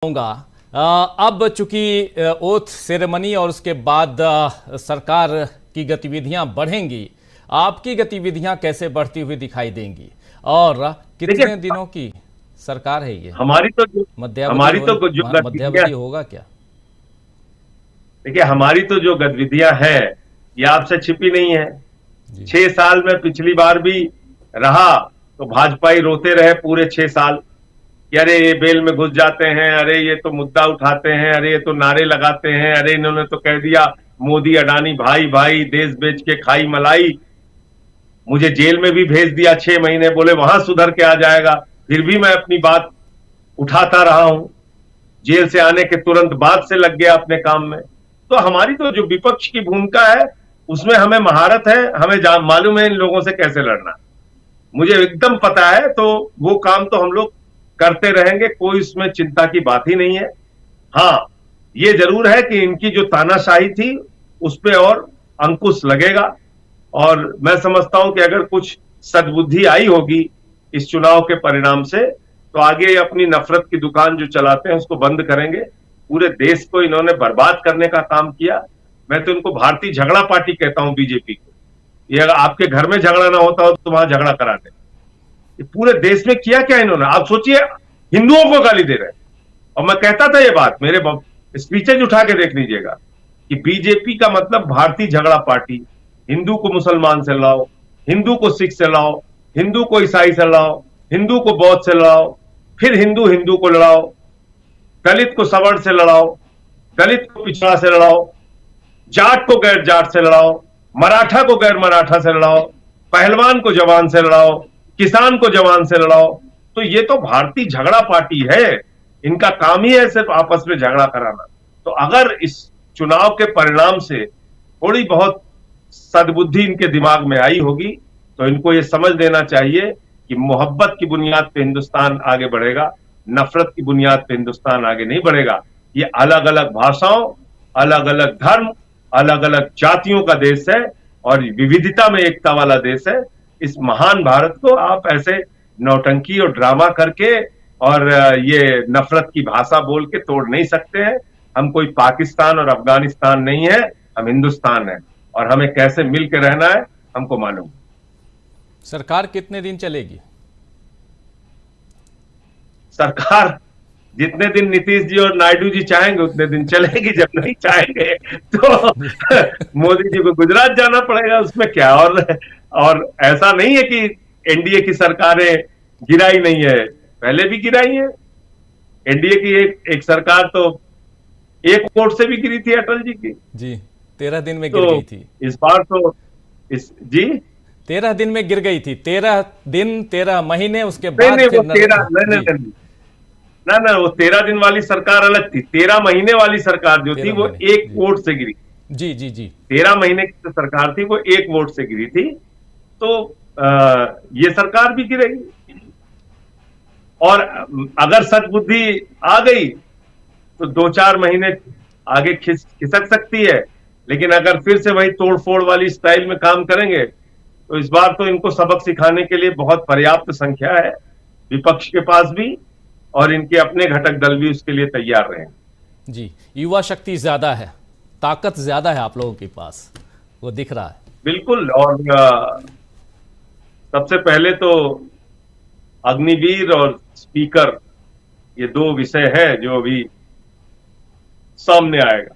होगा। अब चूंकि ओथ सेरेमनी और उसके बाद सरकार की गतिविधियां बढ़ेंगी, आपकी गतिविधियां कैसे बढ़ती हुई दिखाई देंगी और कितने दिनों की सरकार है ये? हमारी तो जो मध्यावधि होगा क्या? देखिए, हमारी तो जो गतिविधियां हैं ये आपसे छिपी नहीं है। 6 साल में पिछली बार भी रहा तो भाजपाई रोते रहे पूरे 6 साल कि अरे ये बेल में घुस जाते हैं, अरे ये तो मुद्दा उठाते हैं, अरे ये तो नारे लगाते हैं, अरे इन्होंने तो कह दिया मोदी अडानी भाई भाई, देश बेच के खाई मलाई। मुझे जेल में भी भेज दिया 6 महीने, बोले वहां सुधर के आ जाएगा, फिर भी मैं अपनी बात उठाता रहा हूं। जेल से आने के तुरंत बाद से लग गया अपने काम में। तो हमारी तो जो विपक्ष की भूमिका है उसमें हमें महारत है, हमें मालूम है इन लोगों से कैसे लड़ना, मुझे एकदम पता है। तो वो काम तो हम लोग करते रहेंगे, कोई उसमें चिंता की बात ही नहीं है। हाँ, ये जरूर है कि इनकी जो तानाशाही थी उस पर और अंकुश लगेगा, और मैं समझता हूं कि अगर कुछ सद्बुद्धि आई होगी इस चुनाव के परिणाम से तो आगे अपनी नफरत की दुकान जो चलाते हैं उसको बंद करेंगे। पूरे देश को इन्होंने बर्बाद करने का काम किया। मैं तो इनको भारतीय झगड़ा पार्टी कहता हूं बीजेपी को। ये अगर आपके घर में झगड़ा ना होता हो तो वहां झगड़ा कराते। ये पूरे देश में किया क्या इन्होंने, आप सोचिए, हिंदुओं को गाली दे रहे। और मैं कहता था ये बात, मेरे स्पीचेज उठा के देख लीजिएगा कि बीजेपी का मतलब भारतीय झगड़ा पार्टी। हिंदू को मुसलमान से लड़ाओ, हिंदू को सिख से लड़ाओ, हिंदू को ईसाई से लड़ाओ, हिंदू को बौद्ध से लड़ाओ, फिर हिंदू हिंदू को लड़ाओ, दलित को सवर्ण से लड़ाओ, दलित को पिछड़ा से लड़ाओ, जाट को गैर जाट से लड़ाओ, मराठा को गैर मराठा से लड़ाओ, पहलवान को जवान से लड़ाओ, किसान को जवान से लड़ाओ। तो ये तो भारतीय झगड़ा पार्टी है, इनका काम ही है सिर्फ आपस में झगड़ा कराना। तो अगर इस चुनाव के परिणाम से थोड़ी बहुत सद्बुद्धि इनके दिमाग में आई होगी तो इनको ये समझ लेना चाहिए कि मोहब्बत की बुनियाद पे हिंदुस्तान आगे बढ़ेगा, नफरत की बुनियाद पे हिंदुस्तान आगे नहीं बढ़ेगा। ये अलग अलग भाषाओं, अलग अलग धर्म, अलग अलग जातियों का देश है और विविधता में एकता वाला देश है। इस महान भारत को आप ऐसे नौटंकी और ड्रामा करके और ये नफरत की भाषा बोल के तोड़ नहीं सकते हैं। हम कोई पाकिस्तान और अफगानिस्तान नहीं है, हम हिंदुस्तान है, और हमें कैसे मिल के रहना है हमको मालूम। सरकार कितने दिन चलेगी? सरकार जितने दिन नीतीश जी और नायडू जी चाहेंगे उतने दिन चलेगी, जब नहीं चाहेंगे तो मोदी जी को गुजरात जाना पड़ेगा, उसमें क्या। और ऐसा नहीं है कि एनडीए की सरकारें गिराई नहीं है, पहले भी गिराई है। एनडीए की एक सरकार तो एक वोट से भी गिरी थी, अटल जी की। जी, 13 दिन में गिर गई थी। इस बार तो जी 13 दिन में गिर गई थी। 13 दिन 13 महीने उसके बाद नहीं, वो 13 दिन वाली सरकार अलग थी। 13 महीने वाली सरकार जो थी वो एक वोट से गिरी। जी जी जी 13 महीने की जो सरकार थी वो एक वोट से गिरी थी। तो ये सरकार भी गिरेगी, और अगर सद्बुद्धि आ गई तो 2-4 महीने आगे खिसक सकती है। लेकिन अगर फिर से वही तोड़फोड़ वाली स्टाइल में काम करेंगे तो इस बार तो इनको सबक सिखाने के लिए बहुत पर्याप्त संख्या है विपक्ष के पास भी, और इनके अपने घटक दल भी उसके लिए तैयार रहे। जी, युवा शक्ति ज्यादा है, ताकत ज्यादा है आप लोगों के पास, वो दिख रहा है। बिल्कुल। और सबसे पहले तो अग्निवीर और स्पीकर, ये 2 विषय है जो अभी सामने आएगा।